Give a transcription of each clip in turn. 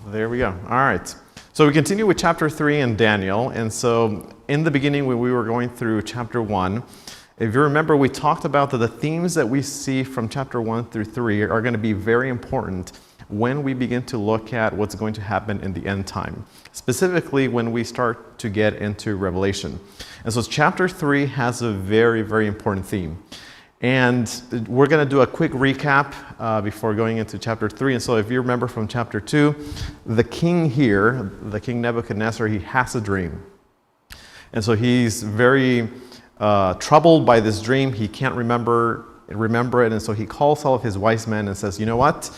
There we go. All right. So we continue with chapter 3 in Daniel. And so in the beginning, when we were going through chapter 1, if you remember, we talked about that the themes that we see from chapter 1 through 3 are going to be very important when we begin to look at what's going to happen in the end time, specifically when we start to get into Revelation. And so chapter 3 has a very, very important theme. And we're going to do a quick recap before going into chapter 3. And so if you remember from chapter 2, the king here, the king Nebuchadnezzar, he has a dream. And so he's very troubled by this dream. He can't remember it. And so he calls all of his wise men and says, you know what?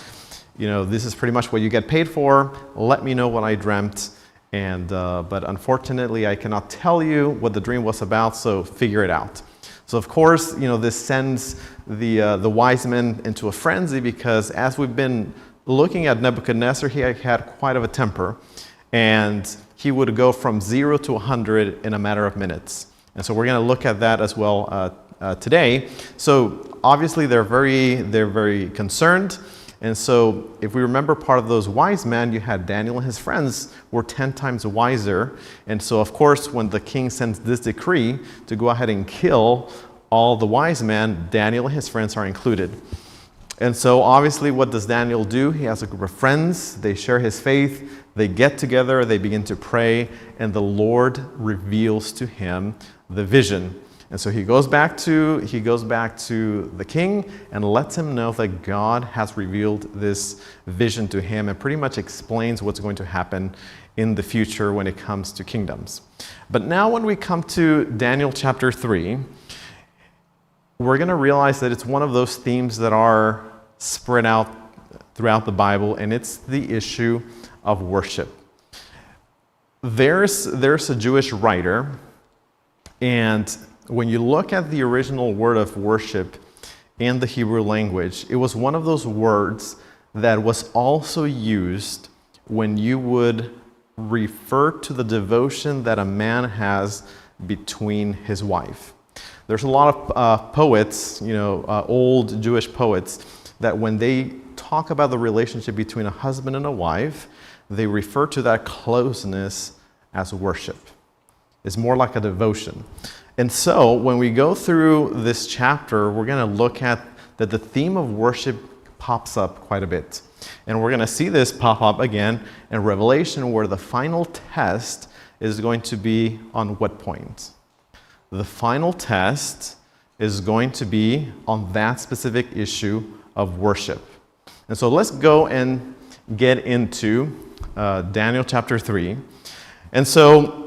This is pretty much what you get paid for. Let me know what I dreamt. But unfortunately, I cannot tell you what the dream was about, so figure it out. So of course, this sends the wise men into a frenzy, because as we've been looking at Nebuchadnezzar, he had quite of a temper, and he would go from 0 to 100 in a matter of minutes. And so we're going to look at that as well today. So obviously they're very concerned. And so if we remember part of those wise men, you had Daniel and his friends were 10 times wiser. And so of course, when the king sends this decree to go ahead and kill all the wise men, Daniel and his friends are included. And so obviously, what does Daniel do? He has a group of friends. They share his faith. They get together. They begin to pray. And the Lord reveals to him the vision. And so he goes back to the king and lets him know that God has revealed this vision to him, and pretty much explains what's going to happen in the future when it comes to kingdoms. But now when we come to Daniel chapter 3, we're going to realize that it's one of those themes that are spread out throughout the Bible, and it's the issue of worship. There's a Jewish writer, and when you look at the original word of worship in the Hebrew language, it was one of those words that was also used when you would refer to the devotion that a man has between his wife. There's a lot of poets, old Jewish poets, that when they talk about the relationship between a husband and a wife, they refer to that closeness as worship. It's more like a devotion. And so when we go through this chapter, we're going to look at that the theme of worship pops up quite a bit. And we're going to see this pop up again in Revelation, where the final test is going to be on what point? The final test is going to be on that specific issue of worship. And so let's go and get into Daniel chapter 3. And so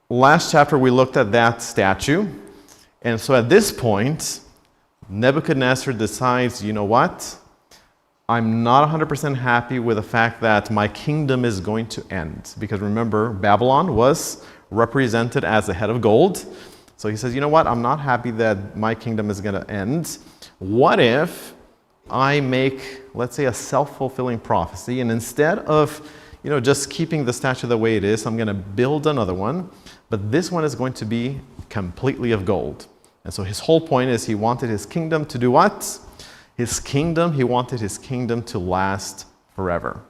last chapter, we looked at that statue. And so at this point, Nebuchadnezzar decides, you know what? I'm not 100% happy with the fact that my kingdom is going to end. Because remember, Babylon was represented as a head of gold. So he says, you know what? I'm not happy that my kingdom is going to end. What if I make, let's say, a self-fulfilling prophecy, and instead of just keeping the statue the way it is, I'm going to build another one. But this one is going to be completely of gold. And so his whole point is he wanted his kingdom to do what? He wanted his kingdom to last forever.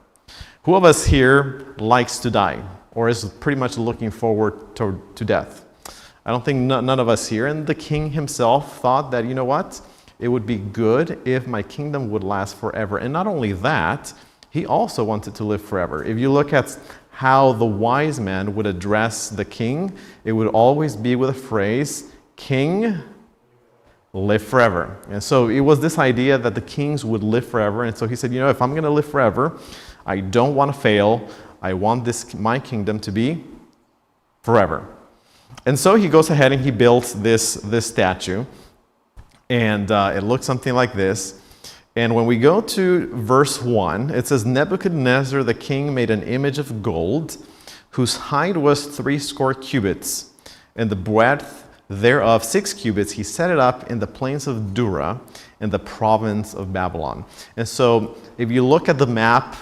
Who of us here likes to die, or is pretty much looking forward to death? I don't think none of us here. And the king himself thought that, you know what? It would be good if my kingdom would last forever. And not only that, he also wanted to live forever. If you look at how the wise man would address the king, it would always be with a phrase, "King, live forever." And so it was this idea that the kings would live forever. And so he said, if I'm going to live forever, I don't want to fail. I want my kingdom to be forever. And so he goes ahead and he builds this statue. And it looks something like this. And when we go to verse 1, it says, Nebuchadnezzar the king made an image of gold, whose height was 60 cubits, and the breadth thereof 6 cubits. He set it up in the plains of Dura, in the province of Babylon. And so if you look at the map,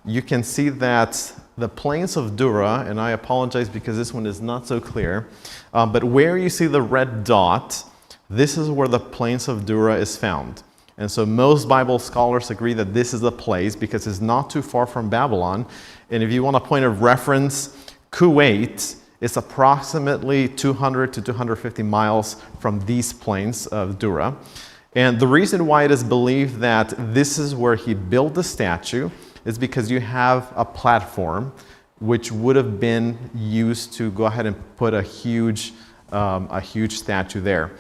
you can see that the plains of Dura, and I apologize because this one is not so clear, but where you see the red dot, this is where the plains of Dura is found. And so most Bible scholars agree that this is the place because it's not too far from Babylon. And if you want a point of reference, Kuwait is approximately 200 to 250 miles from these plains of Dura. And the reason why it is believed that this is where he built the statue is because you have a platform which would have been used to go ahead and put a huge statue there.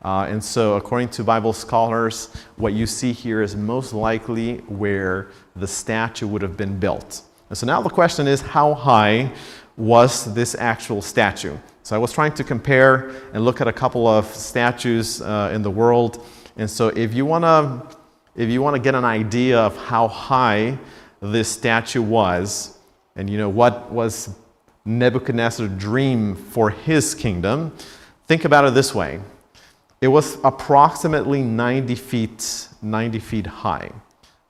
And so according to Bible scholars, what you see here is most likely where the statue would have been built. And so now the question is, how high was this actual statue? So I was trying to compare and look at a couple of statues in the world. And so if you want to get an idea of how high this statue was, and you know what was Nebuchadnezzar's dream for his kingdom, think about it this way. It was approximately 90 feet high.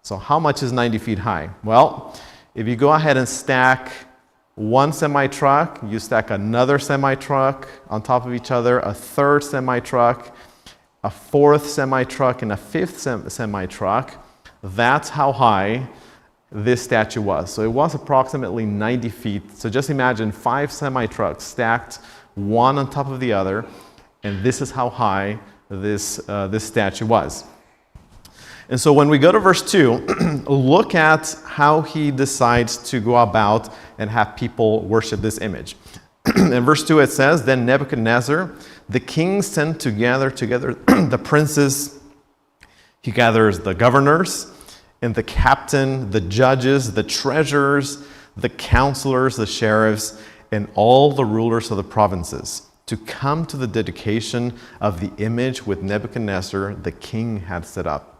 So how much is 90 feet high? Well, if you go ahead and stack one semi-truck, you stack another semi-truck on top of each other, a third semi-truck, a fourth semi-truck, and a fifth semi-truck, that's how high this statue was. So it was approximately 90 feet. So just imagine 5 semi-trucks stacked one on top of the other, and this is how high this statue was. And so when we go to verse 2, look at how he decides to go about and have people worship this image. In verse 2 it says, "Then Nebuchadnezzar, the king, sent to gather together the princes. He gathers the governors and the captain, the judges, the treasurers, the counselors, the sheriffs, and all the rulers of the provinces to come to the dedication of the image which Nebuchadnezzar the king had set up."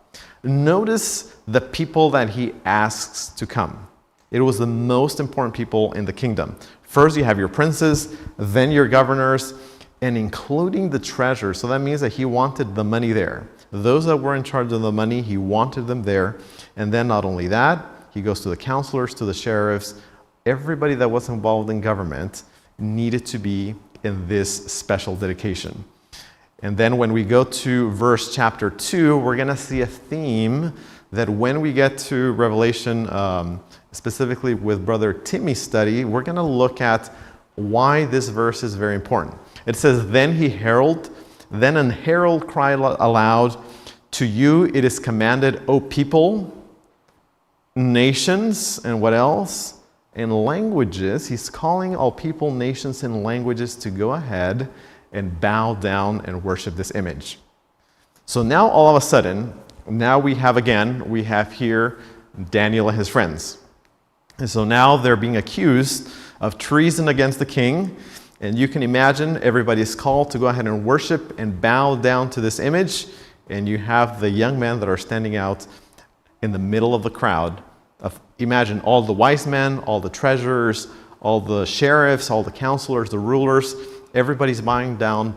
Notice the people that he asks to come. It was the most important people in the kingdom. First, you have your princes, then your governors, and including the treasurers. So that means that he wanted the money there. Those that were in charge of the money, he wanted them there. And then not only that, he goes to the counselors, to the sheriffs. Everybody that was involved in government needed to be in this special dedication. And then when we go to verse chapter 2, we're going to see a theme that when we get to Revelation, specifically with Brother Timmy's study, we're going to look at why this verse is very important. It says, then an herald cried aloud, "To you it is commanded, O people, nations," and what else? "And languages." He's calling all people, nations, and languages to go ahead and bow down and worship this image. So now all of a sudden, now we have here Daniel and his friends. And so now they're being accused of treason against the king. And you can imagine everybody is called to go ahead and worship and bow down to this image. And you have the young men that are standing out in the middle of the crowd. Imagine all the wise men, all the treasurers, all the sheriffs, all the counselors, the rulers. Everybody's bowing down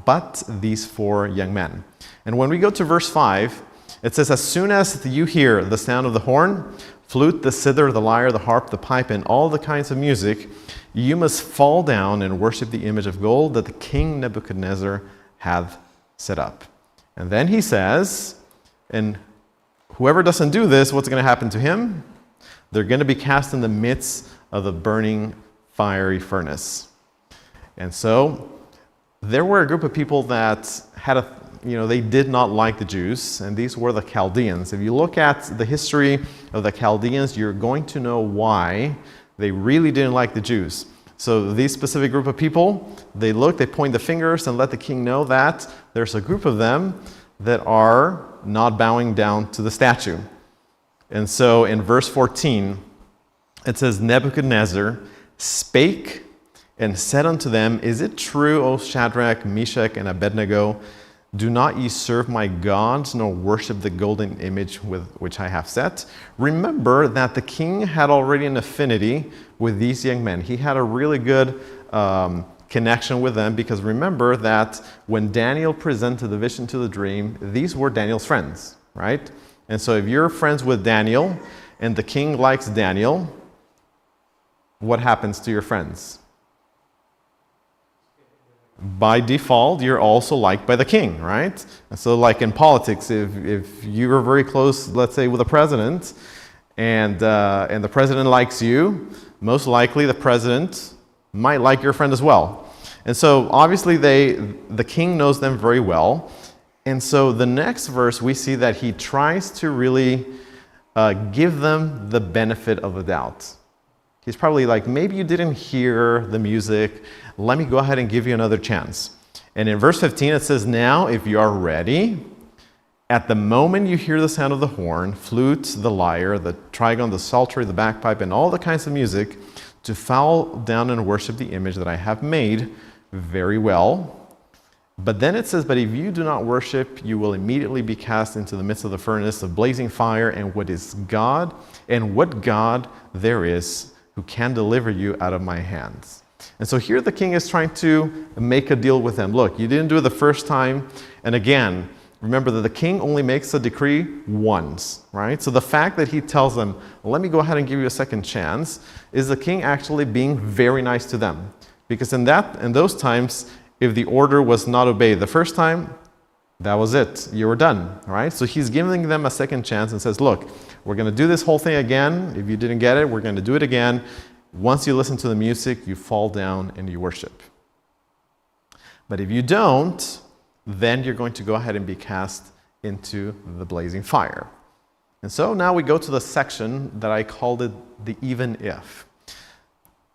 but these 4 young men. And when we go to verse 5, it says, "As soon as you hear the sound of the horn, flute, the zither, the lyre, the harp, the pipe, and all the kinds of music, you must fall down and worship the image of gold that the king Nebuchadnezzar hath set up." And then he says, and whoever doesn't do this, what's going to happen to him? They're going to be cast in the midst of the burning fiery furnace. And so there were a group of people that had they did not like the Jews, and these were the Chaldeans. If you look at the history of the Chaldeans, you're going to know why they really didn't like the Jews. So these specific group of people, they point the fingers and let the king know that there's a group of them that are not bowing down to the statue. And so in verse 14, it says, "Nebuchadnezzar spake and said unto them, Is it true, O Shadrach, Meshach, and Abednego, do not ye serve my gods, nor worship the golden image with which I have set?" Remember that the king had already an affinity with these young men. He had a really good connection with them, because remember that when Daniel presented the vision to the dream, these were Daniel's friends, right? And so if you're friends with Daniel and the king likes Daniel, what happens to your friends? by default, you're also liked by the king, right? And so like in politics, if you're very close, let's say, with a president, and the president likes you, most likely the president might like your friend as well. And so obviously the king knows them very well. And so the next verse, we see that he tries to really give them the benefit of the doubt. He's probably like, maybe you didn't hear the music. Let me go ahead and give you another chance. And in verse 15, it says, now, if you are ready, at the moment you hear the sound of the horn, flute, the lyre, the trigon, the psaltery, the bagpipe, and all the kinds of music, to fall down and worship the image that I have made, very well. But then it says, but if you do not worship, you will immediately be cast into the midst of the furnace of blazing fire, and what God there is who can deliver you out of my hands. And so here the king is trying to make a deal with them. Look, you didn't do it the first time. And again, remember that the king only makes a decree once, right? So the fact that he tells them, let me go ahead and give you a second chance, is the king actually being very nice to them. Because in those times, if the order was not obeyed the first time, that was it. You were done, right? So he's giving them a second chance and says, look, we're going to do this whole thing again. If you didn't get it, we're going to do it again. Once you listen to the music, you fall down and you worship. But if you don't, then you're going to go ahead and be cast into the blazing fire. And so now we go to the section that I called it the even if.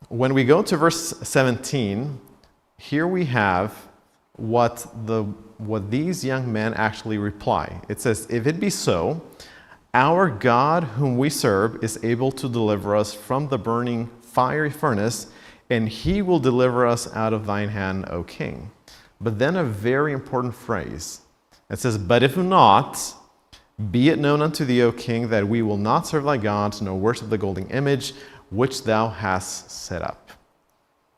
When we go to verse 17, here we have what these young men actually reply. It says, if it be so, our God whom we serve is able to deliver us from the burning fiery furnace, and he will deliver us out of thine hand, O king. But then a very important phrase. It says, but if not, be it known unto thee, O king, that we will not serve thy gods, nor worship the golden image which thou hast set up.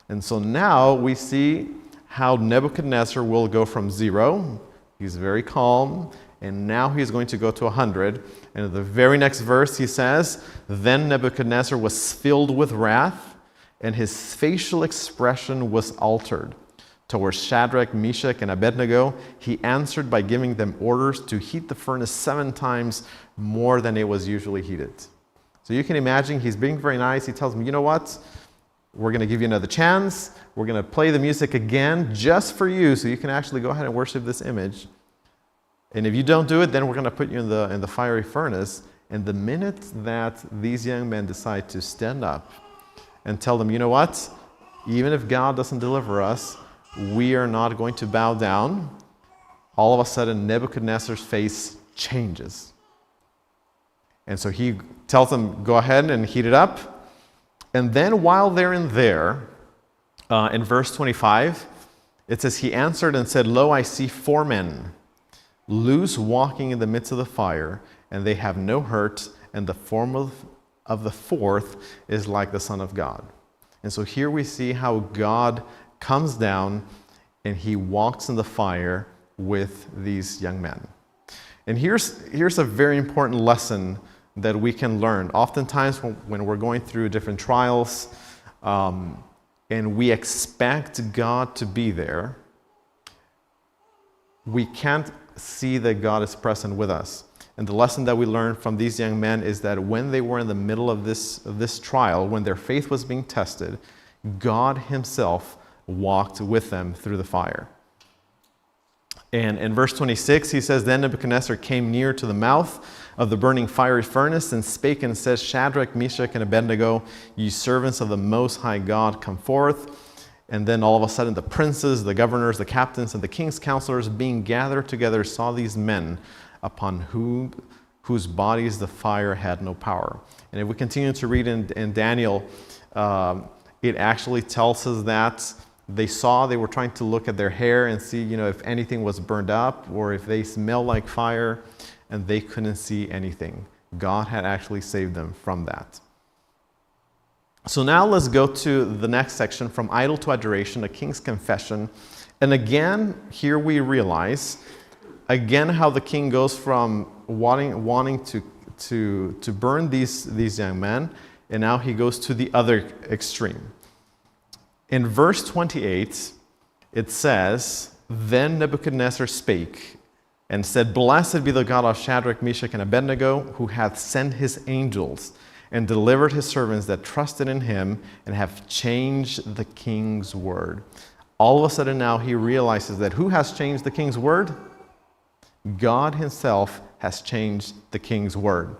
And so now we see how Nebuchadnezzar will go from 0, he's very calm, and now he's going to go to 100. And in the very next verse he says, then Nebuchadnezzar was filled with wrath, and his facial expression was altered. Towards Shadrach, Meshach, and Abednego, he answered by giving them orders to heat the furnace 7 times more than it was usually heated. So you can imagine he's being very nice. He tells them, you know what? We're going to give you another chance. We're going to play the music again just for you so you can actually go ahead and worship this image. And if you don't do it, then we're going to put you in the fiery furnace. And the minute that these young men decide to stand up and tell them, you know what? Even if God doesn't deliver us, we are not going to bow down. All of a sudden, Nebuchadnezzar's face changes. And so he tells them, go ahead and heat it up. And then while they're in there, in verse 25, it says, he answered and said, lo, I see 4 men, loose walking in the midst of the fire, and they have no hurt, and the form of the 4th is like the Son of God. And so here we see how God comes down and he walks in the fire with these young men. And here's a very important lesson that we can learn. Oftentimes when we're going through different trials and we expect God to be there, we can't see that God is present with us. And the lesson that we learned from these young men is that when they were in the middle of this trial, when their faith was being tested, God himself walked with them through the fire. And in verse 26, he says, then Nebuchadnezzar came near to the mouth of the burning fiery furnace and spake and says, Shadrach, Meshach, and Abednego, ye servants of the Most High God, come forth. And then all of a sudden the princes, the governors, the captains, and the king's counselors being gathered together saw these men upon whose bodies the fire had no power. And if we continue to read in Daniel, it actually tells us that they were trying to look at their hair and see, if anything was burned up or if they smelled like fire, and they couldn't see anything. God had actually saved them from that. So now let's go to the next section, from idol to adoration, a king's confession. And again, here we realize, again, how the king goes from wanting to burn these young men, and now he goes to the other extreme. In verse 28, it says, "Then Nebuchadnezzar spake and said, Blessed be the God of Shadrach, Meshach, and Abednego, who hath sent his angels and delivered his servants that trusted in him and have changed the king's word." All of a sudden now he realizes that who has changed the king's word? God himself has changed the king's word.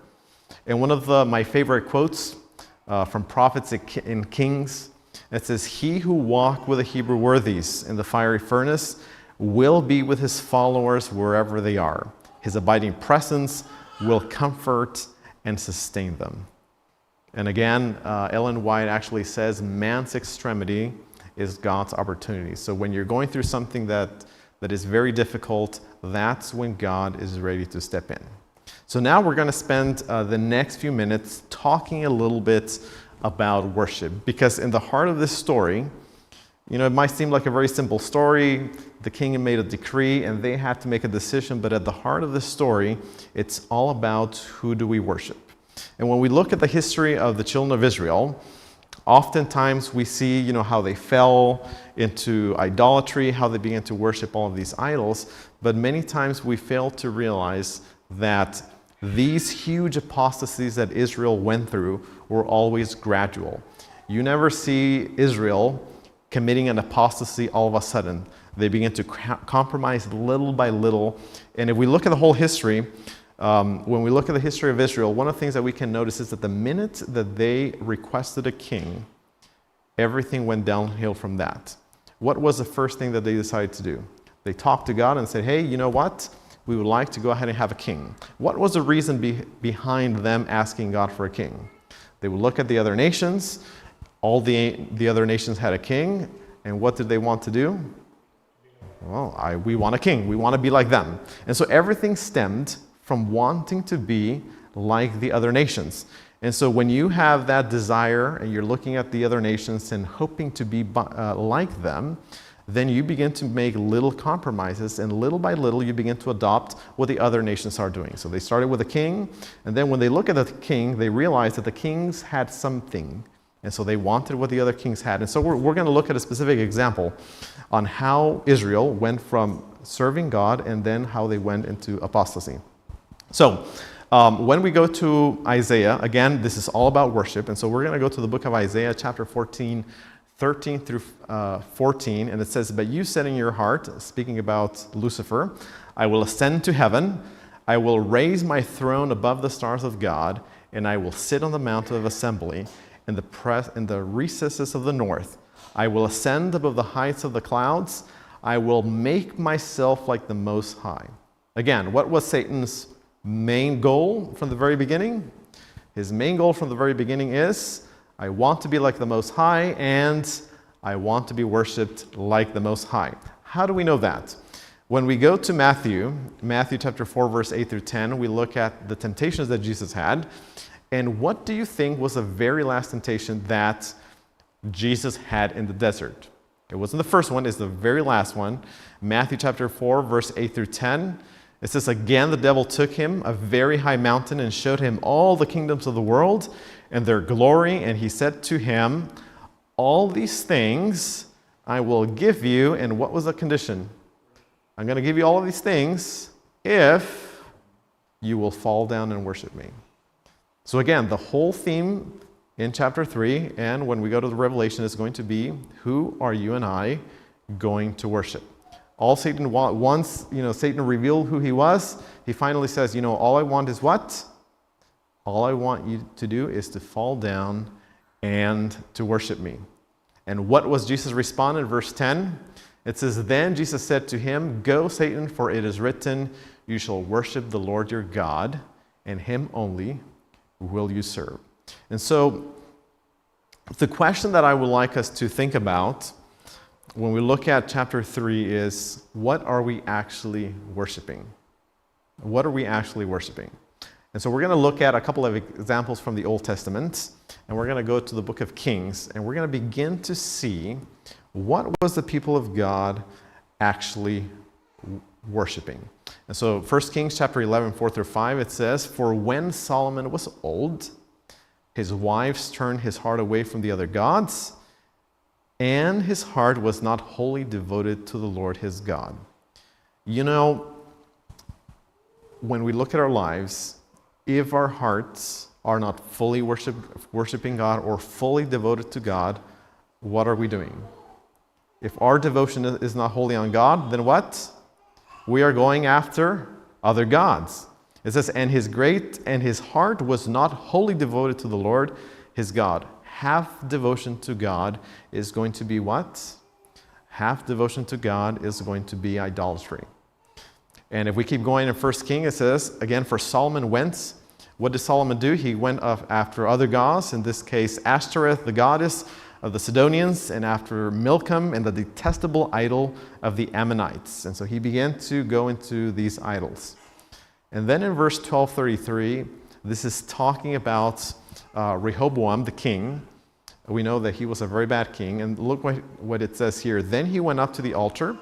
And one of my favorite quotes from prophets in Kings, it says, "He who walked with the Hebrew worthies in the fiery furnace will be with his followers wherever they are. His abiding presence will comfort and sustain them." And again, Ellen White actually says, man's extremity is God's opportunity. So when you're going through something that is very difficult, that's when God is ready to step in. So now we're going to spend the next few minutes talking a little bit about worship. Because in the heart of this story, it might seem like a very simple story. The king made a decree and they had to make a decision. But at the heart of the story, it's all about who do we worship. And when we look at the history of the children of Israel, oftentimes we see, how they fell into idolatry, how they began to worship all of these idols. But many times we fail to realize that these huge apostasies that Israel went through were always gradual. You never see Israel committing an apostasy all of a sudden. They begin to compromise little by little. And if we look at the whole history, when we look at the history of Israel, one of the things that we can notice is that the minute that they requested a king, everything went downhill from that. What was the first thing that they decided to do? They talked to God and said, "Hey, you know what? We would like to go ahead and have a king." What was the reason behind them asking God for a king? They would look at the other nations. All the other nations had a king. And what did they want to do? Well, we want a king. We want to be like them. And so everything stemmed from wanting to be like the other nations. And so when you have that desire and you're looking at the other nations and hoping to be like them, then you begin to make little compromises, and little by little you begin to adopt what the other nations are doing. So they started with a king, and then when they look at the king, they realize that the kings had something, and so they wanted what the other kings had. And so we're going to look at a specific example on how Israel went from serving God and then how they went into apostasy. So when we go to Isaiah, again, this is all about worship, and so we're going to go to the book of Isaiah, chapter 14, 13 through 14, and it says, "But you said in your heart," speaking about Lucifer, "I will ascend to heaven, I will raise my throne above the stars of God, and I will sit on the mountain of assembly in the recesses of the north. I will ascend above the heights of the clouds, I will make myself like the Most High." Again, what was Satan's main goal from the very beginning? His main goal from the very beginning is, I want to be like the Most High, and I want to be worshipped like the Most High. How do we know that? When we go to Matthew chapter 4, verse 8 through 10, we look at the temptations that Jesus had. And what do you think was the very last temptation that Jesus had in the desert? It wasn't the first one, it's the very last one. Matthew chapter 4, verse 8 through 10. It says, "Again the devil took him a very high mountain and showed him all the kingdoms of the world and their glory. And he said to him, all these things I will give you." And what was the condition? "I'm going to give you all of these things if you will fall down and worship me." So again, the whole theme in chapter 3 and when we go to the Revelation is going to be, who are you and I going to worship? All Satan once, Satan revealed who he was, he finally says, all I want is what? All I want you to do is to fall down and to worship me. And what was Jesus' response in verse 10? It says, "Then Jesus said to him, Go, Satan, for it is written, you shall worship the Lord your God, and him only will you serve." And so the question that I would like us to think about when we look at chapter 3 is, what are we actually worshiping? What are we actually worshiping? And so we're going to look at a couple of examples from the Old Testament, and we're going to go to the book of Kings, and we're going to begin to see what was the people of God actually worshiping. And so 1 Kings chapter 11, 4 through 5, it says, "For when Solomon was old, his wives turned his heart away from the other gods, and his heart was not wholly devoted to the Lord his God. You know, when we look at our lives, if our hearts are not fully worshiping God or fully devoted to God, what are we doing? If our devotion is not wholly on God, then what? We are going after other gods. It says, and his heart was not wholly devoted to the Lord his God. Half devotion to God is going to be what? Half devotion to God is going to be idolatry. And if we keep going in 1 Kings, it says, again, for Solomon went. What did Solomon do? He went after other gods, in this case, Ashtoreth, the goddess of the Sidonians, and after Milcom and the detestable idol of the Ammonites. And so he began to go into these idols. And then in verse 12:33, this is talking about Rehoboam, the king. We know that he was a very bad king. And look what it says here. Then he went up to the altar,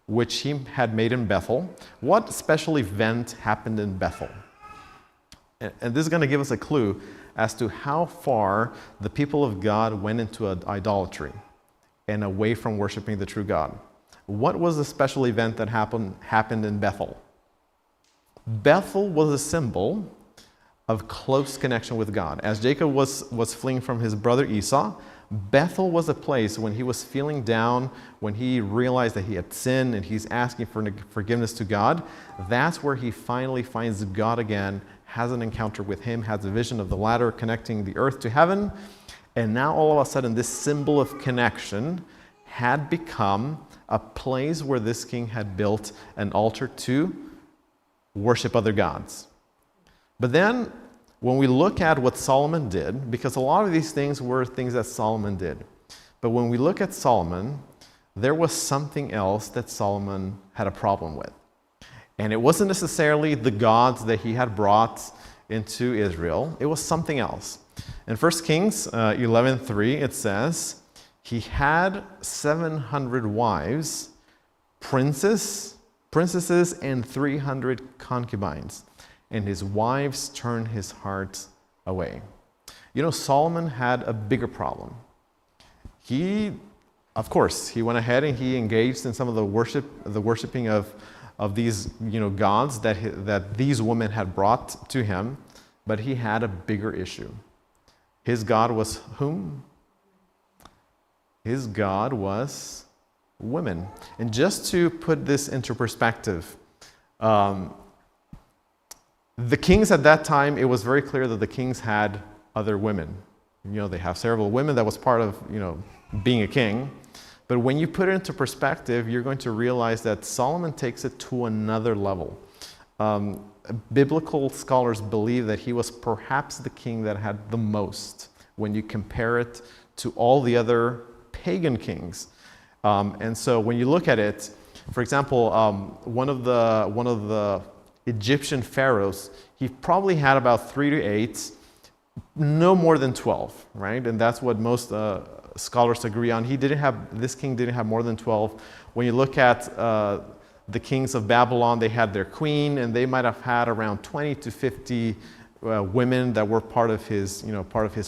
which he had made in Bethel. What special event happened in Bethel? And this is going to give us a clue as to how far the people of God went into idolatry and away from worshiping the true God. What was the special event that happened in Bethel? Bethel was a symbol of close connection with God. As Jacob was fleeing from his brother Esau, Bethel was a place when he was feeling down, when he realized that he had sinned and he's asking for forgiveness to God. That's where he finally finds God again, has an encounter with him, has a vision of the ladder connecting the earth to heaven. And now all of a sudden this symbol of connection had become a place where this king had built an altar to worship other gods. But then when we look at what Solomon did, because a lot of these things were things that Solomon did, but when we look at Solomon, there was something else that Solomon had a problem with. And it wasn't necessarily the gods that he had brought into Israel. It was something else. In 1 Kings 11:3, it says, he had 700 wives, princesses, and 300 concubines. And his wives turned his heart away. You know, Solomon had a bigger problem. Of course, he went ahead and he engaged in some of the worshiping of these, gods that these women had brought to him, but he had a bigger issue. His God was whom? His God was women. And just to put this into perspective, the kings at that time, it was very clear that the kings had other women. They have several women. That was part of, being a king. But when you put it into perspective, you're going to realize that Solomon takes it to another level. Biblical scholars believe that he was perhaps the king that had the most when you compare it to all the other pagan kings. And so when you look at it, for example, one of the Egyptian pharaohs, he probably had about 3 to 8, no more than 12, right? And that's what most scholars agree on. This king didn't have more than 12. When you look at the kings of Babylon, they had their queen, and they might have had around 20 to 50 women that were part of his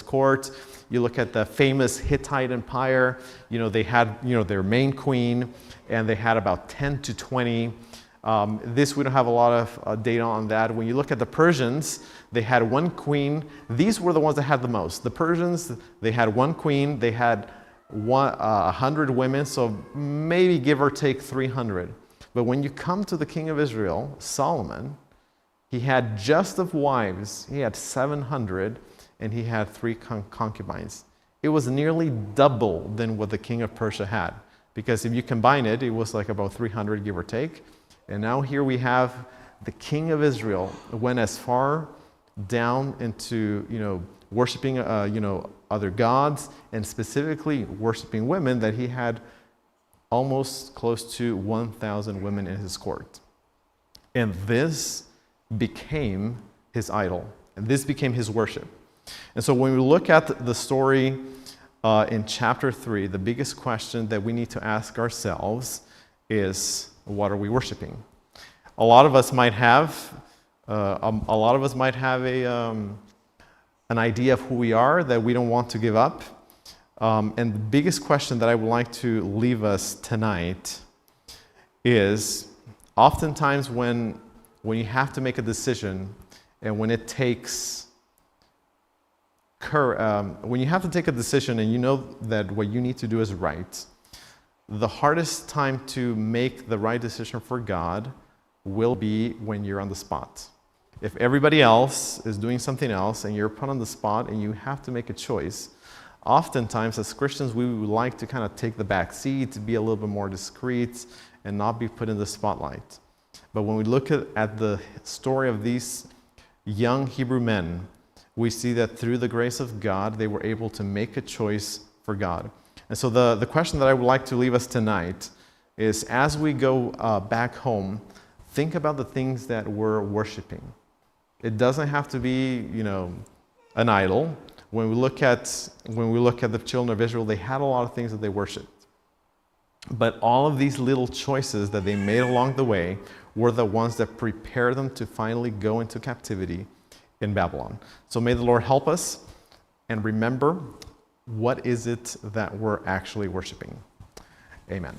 court. You look at the famous Hittite Empire, they had, their main queen, and they had about 10 to 20. We don't have a lot of data on that. When you look at the Persians, they had one queen. These were the ones that had the most. The Persians, they had one queen. They had 100 women, so maybe give or take 300. But when you come to the king of Israel, Solomon, he had just of wives, he had 700, and he had 3 concubines. It was nearly double than what the king of Persia had. Because if you combine it, it was like about 300, give or take. And now here we have the king of Israel went as far down into, worshiping, other gods, and specifically worshiping women, that he had almost close to 1,000 women in his court. And this became his idol. And this became his worship. And so when we look at the story in chapter 3, the biggest question that we need to ask ourselves is, what are we worshiping? A lot of us might have an idea of who we are that we don't want to give up. And the biggest question that I would like to leave us tonight is, oftentimes when you have to make a decision and when it takes when you have to take a decision and you know that what you need to do is right, the hardest time to make the right decision for God will be when you're on the spot. If everybody else is doing something else and you're put on the spot and you have to make a choice, oftentimes as Christians we would like to kind of take the back seat, to be a little bit more discreet and not be put in the spotlight. But when we look at the story of these young Hebrew men, we see that through the grace of God, they were able to make a choice for God. And so the question that I would like to leave us tonight is, as we go back home, think about the things that we're worshiping. It doesn't have to be, an idol. When we look at the children of Israel, they had a lot of things that they worshiped. But all of these little choices that they made along the way were the ones that prepared them to finally go into captivity in Babylon. So may the Lord help us and remember, what is it that we're actually worshiping? Amen.